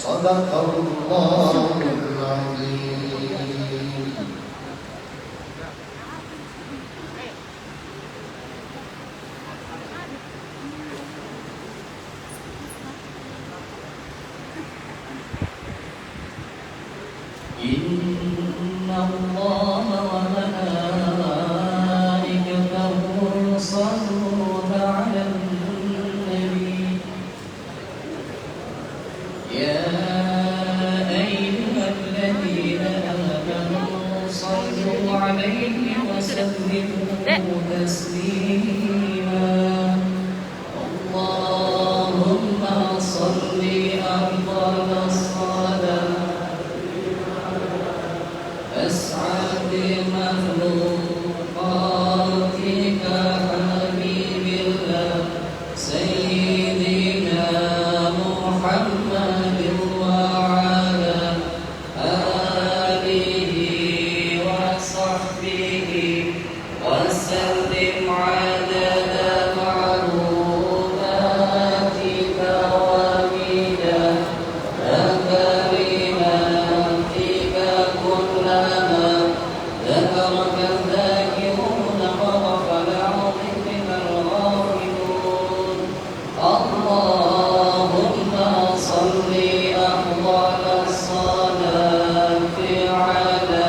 صدق الله العظيم. إن الله وملائكته يصلون على النبي يا أيها الذين آمنوا صلوا عليه وسلموا تسليما اللهم صل أفضل الصلاة أسعد مخلوقاتك حبيب الله سيدنا محمد وعلى آله وصحبه وسلم عدد معلوماتك ومداد كلماتك كلما ذكرك الذاكرون وغفل عنك الغافلون اللهم صل أفضل الصلاة على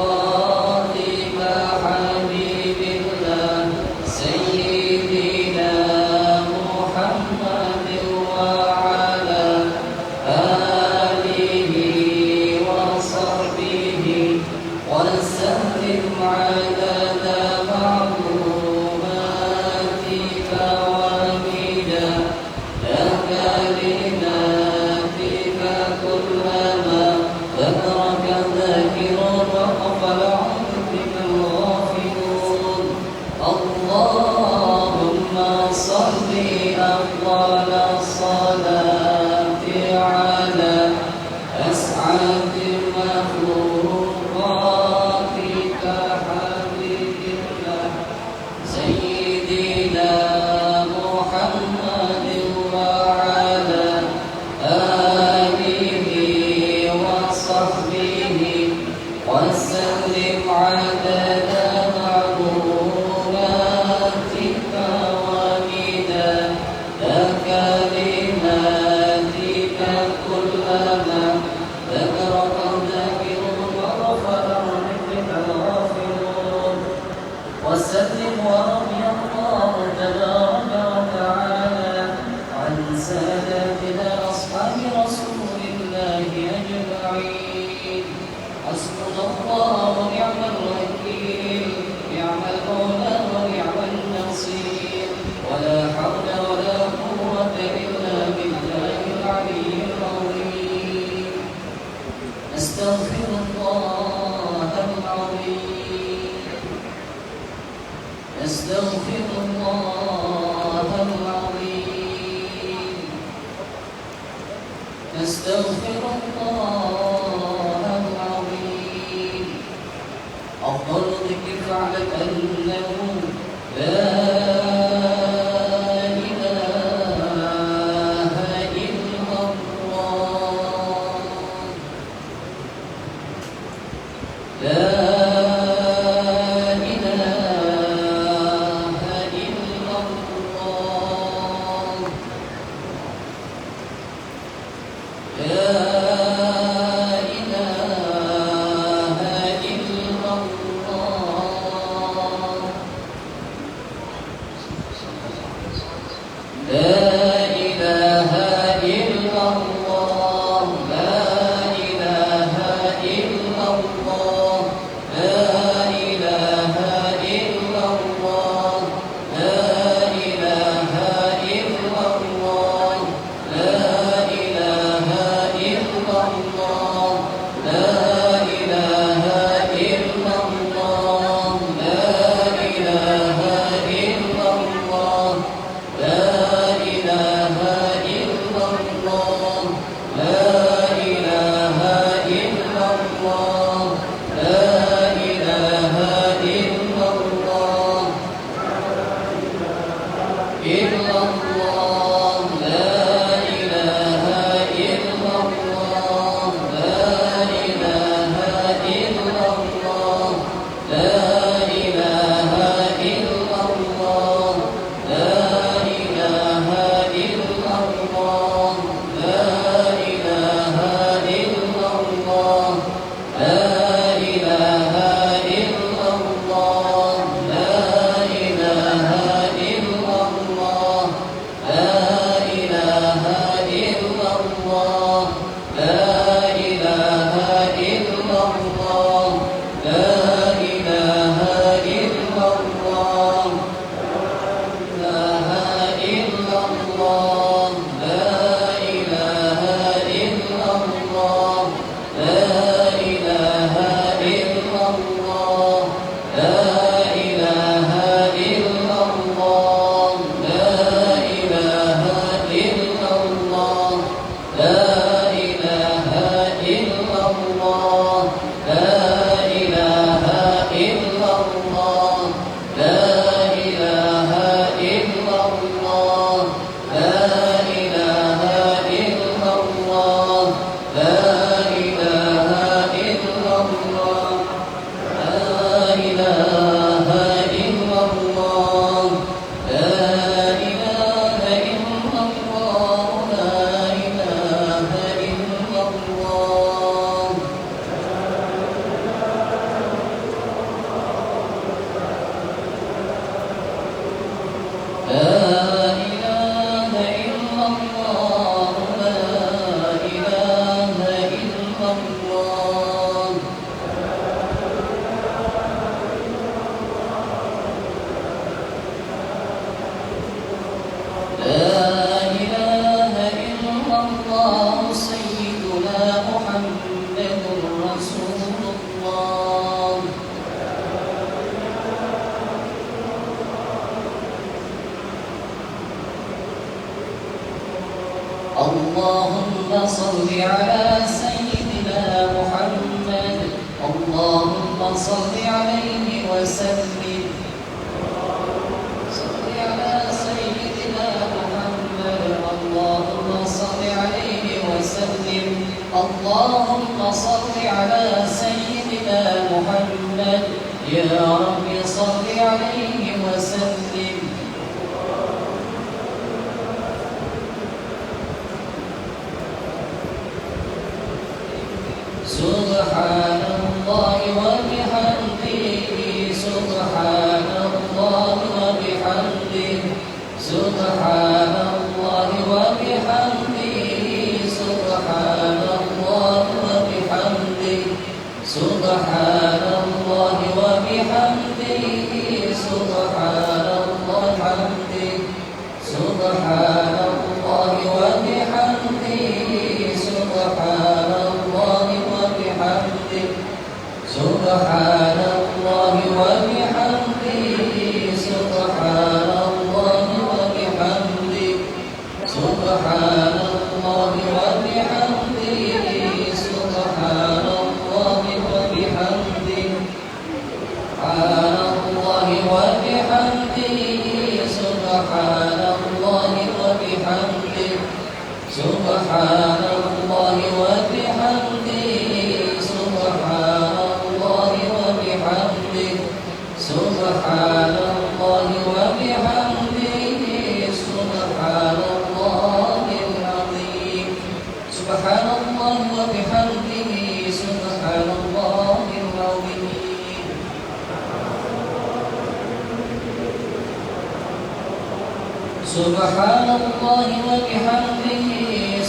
مخلوقاتك حبيب الله سيدنا محمد وعلى آله وصحبه وسلم عدد معلوماتك ومداد كلماتك كلما ذكرك الذاكرون وغفل عنك الغافلون اللهم صل أفضل الصلاة على أسعد مخلوقاتك حبيب الله سيدنا محمد وعلى آله وصحبه وسلم عدد معلوماتك ومداد كلماتك كلما ذكرك الذاكرون وغفل عنك الغافلون وسلم ورضي الله تبارك وتعالى عن سادتنا أصحاب رسول الله أجمعين حسبنا الله ونعم الوكيل نعم المولى ونعم النصير ولا حول ولا قوة إلا بالله العلي العظيم أستغفر الله العظيم أستغفر الله العظيم أستغفر الله العظيم أفضل ذكر فاعلم أنه لا إله إلا الله لا إله إلا الله لا اللهم صل على سيدنا محمد اللهم صل عليه وسلم صل على سيدنا محمد اللهم صل عليه وسلم اللهم صل على سيدنا محمد يا رب صل عليه وسلم سبحان الله وبحمده سبحان الله وبحمده سبحان الله وبحمده سبحان الله وبحمده سبحان الله وبحمده سبحان الله وبحمده سبحان الله وبحمده سبحان الله وبحمده سبحان الله وبحمده سبحان الله وبحمده سبحان الله وبحمده سبحان الله وبحمده سبحان الله وبحمده سبحان الله وبحمده سبحان الله وبحمده سبحان الله وبحمده سبحان الله وبحمده سبحان الله العظيم سبحان الله وبحمده سبحان الله العظيم سبحان الله وبحمده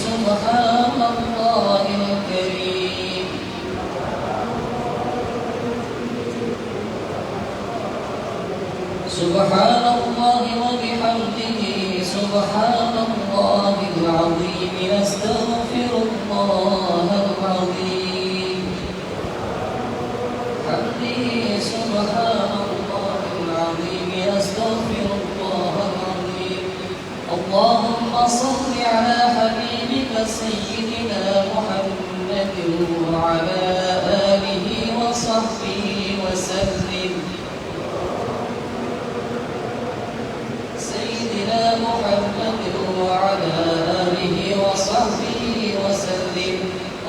سبحان الله الكريم سبحان الله وبحمده سبحان الله العظيم نستغفر الله العظيم حمده سبحان الله العظيم نستغفر الله العظيم اللهم صل على حبيبك سيدنا محمد وعلى آله وصحبه وسلم سيدنا محمد وعلى آله وصحبه وسلم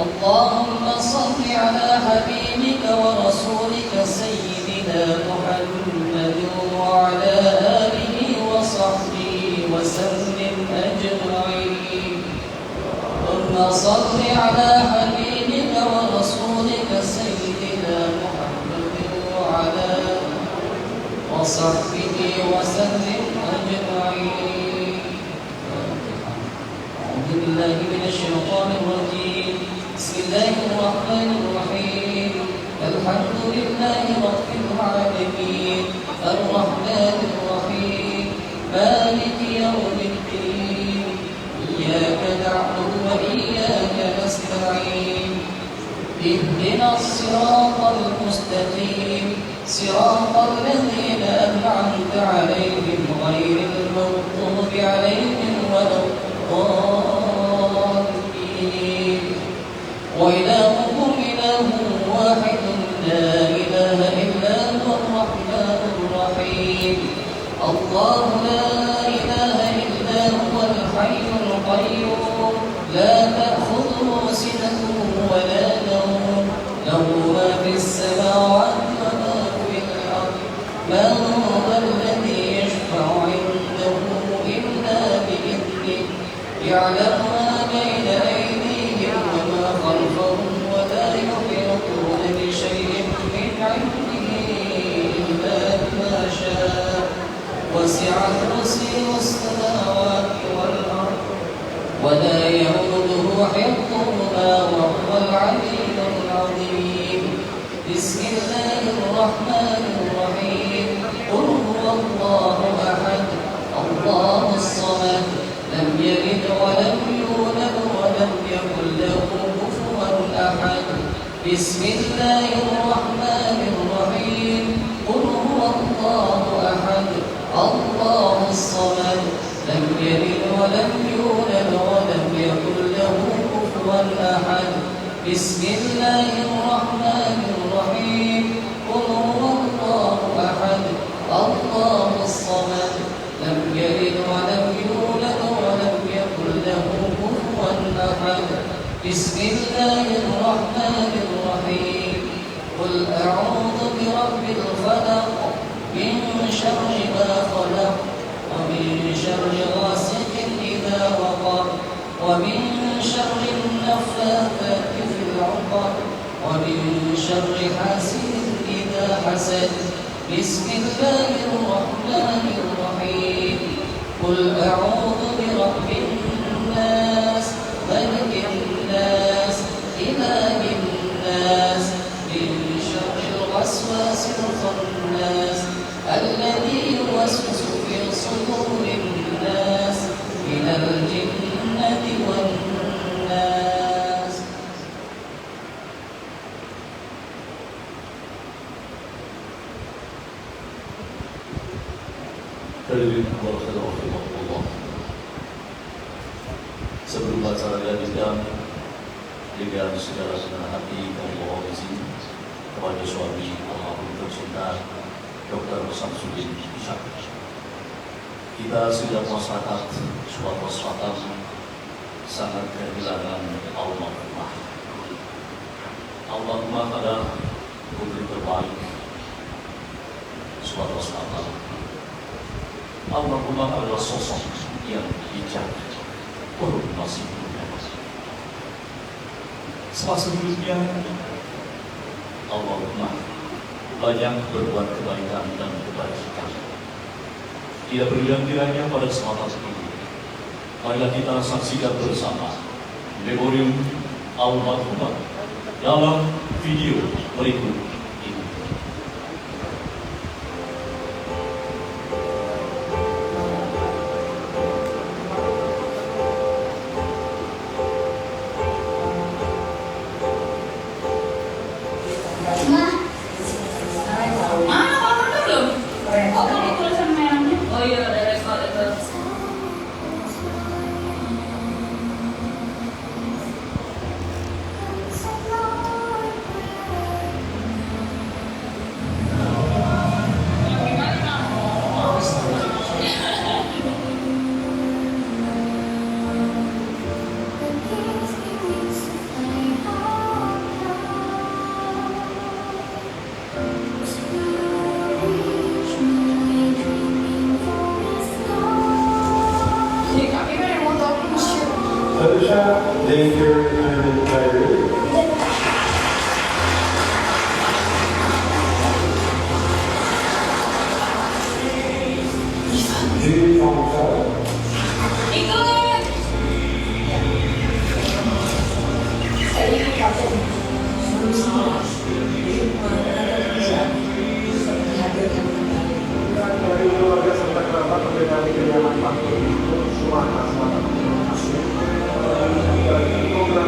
اللهم صل على حبيبك ورسولك سيدنا محمد وعلى آله وصحبه وسلم أجمعين ثم صل على حبيبك ورسولك سيدنا محمد وعلى وصحبه وسلم أجمعين أعوذ بالله من الشيطان الرجيم بسم الله الرحمن الرحيم الحمد لله رب العالمين الرحمن الرحيم مالك يوم الدين إياك نعبد وإياك نستعين اهدنا الصراط المستقيم صراط الذين أنعمت عليهم غير المغضوب عليهم ولا الضالين وإلهكم إله واحد لا إله إلا هو الرحمن الرحيم الله لا إله إلا هو الحي القيوم لا تأخذه سنة ولا نوم له ما في السماوات وما في الأرض من ذا الذي يشفع عنده إلا بإذنه يعلم ما بين أيديهم وما خلفهم ولا يحيطون بشيء من علمه إلا بما شاء وسع كرسيه السماوات والأرض ولا يؤوده حفظهما وهو العلي العظيم بسم الله الرحمن الرحيم قل هو الله أحد الله الصمد لم يلد ولم يولد ولم يكن له كفوا أحد بسم الله الرحمن الرحيم قل هو الله أحد الله الصمد لم يلد ولم يولد ولم يكن له كفوا أحد بسم الله الرحمن الرحيم قل هو الله أحد الله الصمد لم يلد ولم يولد ولم يكن له كفوا أحد بسم الله الرحمن الرحيم قل أعوذ برب الفلق من شر ما خلق ومن شر غاسق إذا وقب ومن شر النفاثات في العقد ومن شر حاسد إذا حسد بسم الله الرحمن الرحيم قل أعوذ برب الناس ملك الناس إله الناس من شر الوسواس الخناس الذي يوسوس في صدور الناس من الجنة والناس. Sebelum acara dilanjutkan dengan segala senang hati kami mohon izin kepada suami almarhum tercinta Dr. Samsudin Ishak. Kita sudah merasakan suatu wasfatan sangat kehilangan almarhumah. Almarhumah adalah putri terbaik suatu wasfatan. Almarhumah adalah sosok yang bijak, penuh masih muda. Semasa hidupnya Almarhumah banyak berbuat kebaikan dan kebajikan. Tidak berhilang kiranya pada kesempatan ini. Marilah kita saksikan bersama memorium Almarhumah dalam video berikut ini. Oh iya, ada rekod itu. Alicia Danger and Kyrie. Judy Thompson. Dari keluarga serta kerabat memberikan kediaman Pak Sumatera Selatan. Program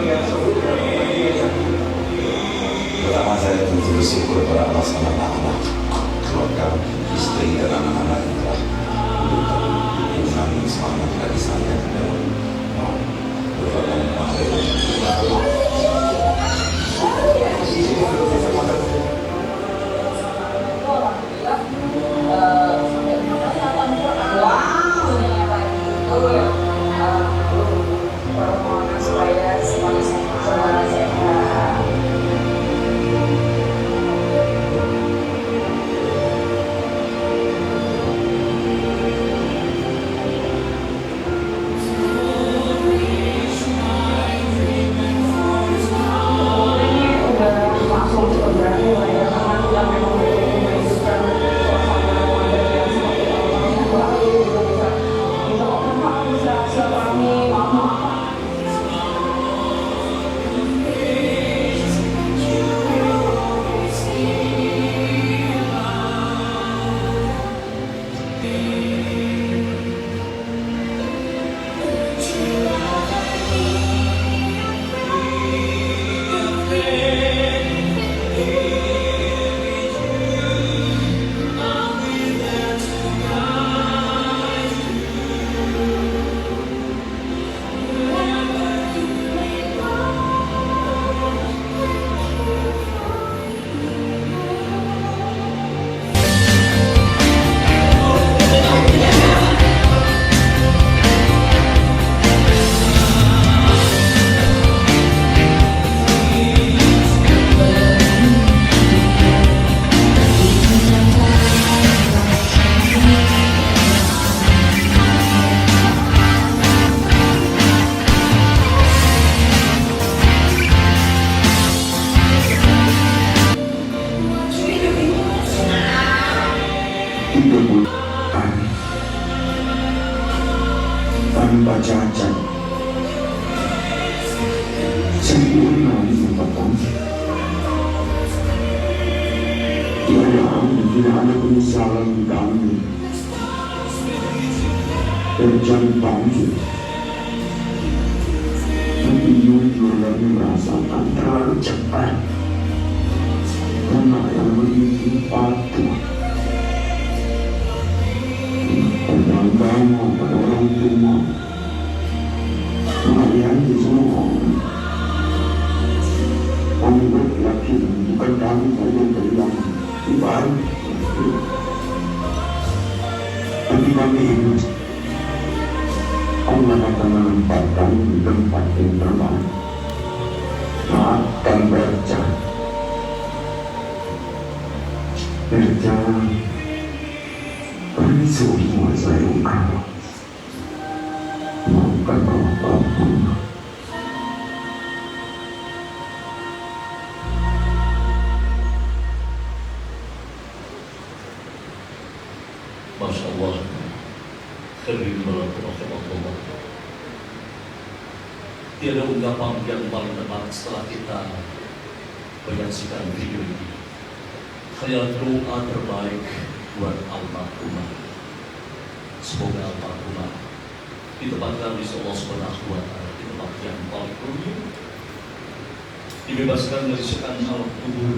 cacat sempurna di tempatmu. Tidak ada penyesalan di kami dan jangan bangkit. Tapi jujur dan merasakan terlalu cepat. Anak yang begitu patuh pada agama, pada orang tua, melayani semua orang. Kami berkeyakinan bukan kami saja yang baik, tapi kami ingat Allah akan menempatkan di tempat yang terbaik. Akan berjalan. Berjalan kami semua saya engkau. Maafkan apapun. Masya Allah, kering Allah. Tiada ungkapan yang paling tepat setelah kita menyaksikan video ini. Hanya doa terbaik buat almarhumah. Semoga almarhumah ditempatkan di Allah Subhanahu wa Ta'ala di tempat yang paling mulia, dibebaskan dari sekan alam kubur,